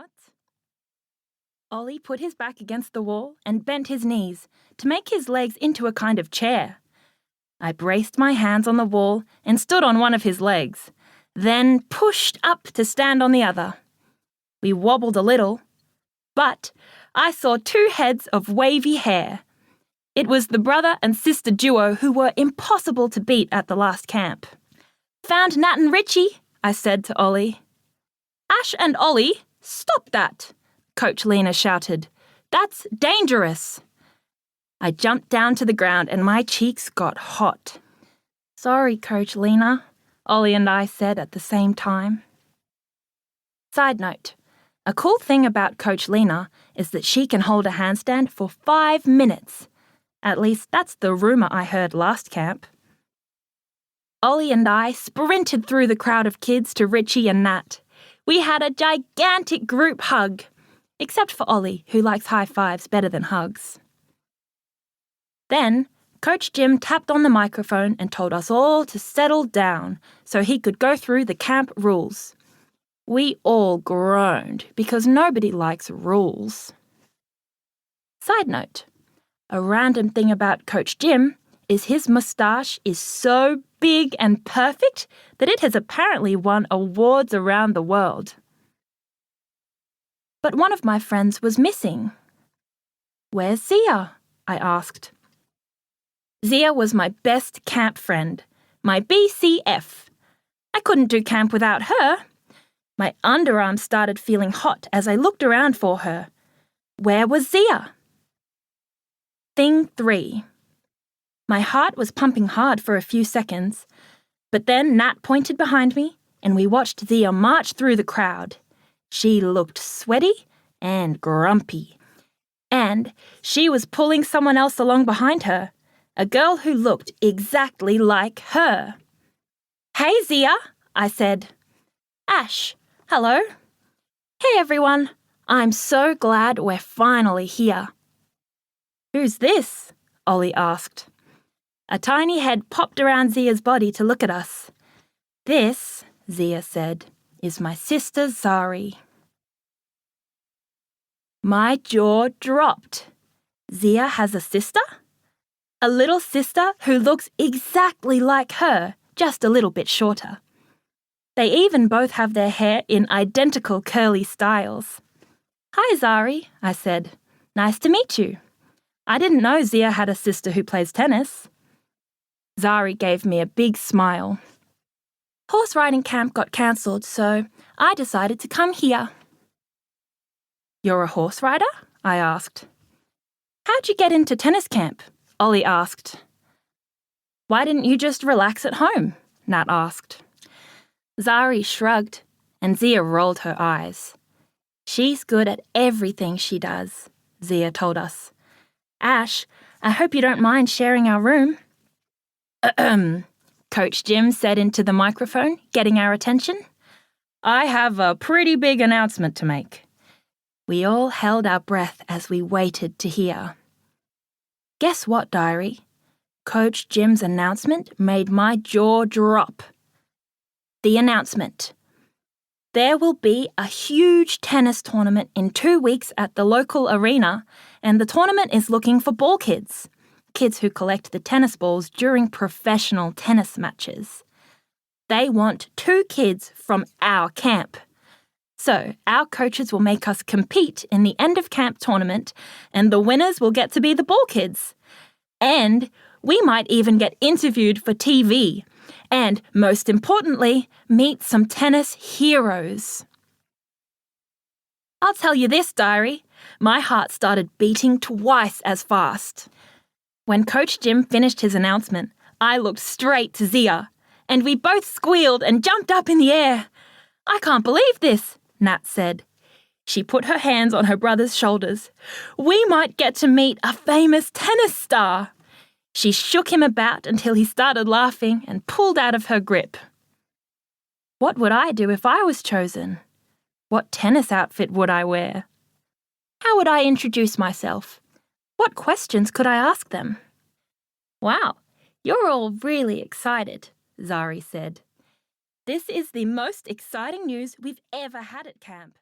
What? Ollie put his back against the wall and bent his knees to make his legs into a kind of chair. I braced my hands on the wall and stood on one of his legs, then pushed up to stand on the other. We wobbled a little, but I saw two heads of wavy hair. It was the brother and sister duo who were impossible to beat at the last camp. "Found Nat and Richie," I said to Ollie. "Ash and Ollie, stop that," Coach Lena shouted. "That's dangerous." I jumped down to the ground and my cheeks got hot. "Sorry, Coach Lena," Ollie and I said at the same time. Side note, a cool thing about Coach Lena is that she can hold a handstand for 5 minutes. At least that's the rumour I heard last camp. Ollie and I sprinted through the crowd of kids to Richie and Nat. We had a gigantic group hug, except for Ollie, who likes high fives better than hugs. Then, Coach Jim tapped on the microphone and told us all to settle down so he could go through the camp rules. We all groaned because nobody likes rules. Side note, a random thing about Coach Jim is his moustache is so big and perfect that it has apparently won awards around the world. But one of my friends was missing. "Where's Zia?" I asked. Zia was my best camp friend, my BCF. I couldn't do camp without her. My underarm started feeling hot as I looked around for her. Where was Zia? Thing 3. My heart was pumping hard for a few seconds, but then Nat pointed behind me and we watched Zia march through the crowd. She looked sweaty and grumpy, and she was pulling someone else along behind her, a girl who looked exactly like her. "Hey, Zia," I said. "Ash, hello." "Hey, everyone. I'm so glad we're finally here." "Who's this?" Ollie asked. A tiny head popped around Zia's body to look at us. "This," Zia said, "is my sister Zari." My jaw dropped. Zia has a sister? A little sister who looks exactly like her, just a little bit shorter. They even both have their hair in identical curly styles. "Hi, Zari," I said. "Nice to meet you. I didn't know Zia had a sister who plays tennis." Zari gave me a big smile. "Horse riding camp got cancelled, so I decided to come here." "You're a horse rider?" I asked. "How'd you get into tennis camp?" Ollie asked. "Why didn't you just relax at home?" Nat asked. Zari shrugged, and Zia rolled her eyes. "She's good at everything she does," Zia told us. "Ash, I hope you don't mind sharing our room." Coach Jim said into the microphone, getting our attention. "I have a pretty big announcement to make." We all held our breath as we waited to hear. Guess what, Diary? Coach Jim's announcement made my jaw drop. The announcement. There will be a huge tennis tournament in 2 weeks at the local arena, and the tournament is looking for ball kids who collect the tennis balls during professional tennis matches. They want 2 kids from our camp. So our coaches will make us compete in the end of camp tournament, and the winners will get to be the ball kids. And we might even get interviewed for TV. And most importantly, meet some tennis heroes. I'll tell you this, Diary. My heart started beating twice as fast. When Coach Jim finished his announcement, I looked straight to Zia, and we both squealed and jumped up in the air. "I can't believe this," Nat said. She put her hands on her brother's shoulders. "We might get to meet a famous tennis star." She shook him about until he started laughing and pulled out of her grip. What would I do if I was chosen? What tennis outfit would I wear? How would I introduce myself? What questions could I ask them? "Wow, you're all really excited," Zari said. "This is the most exciting news we've ever had at camp."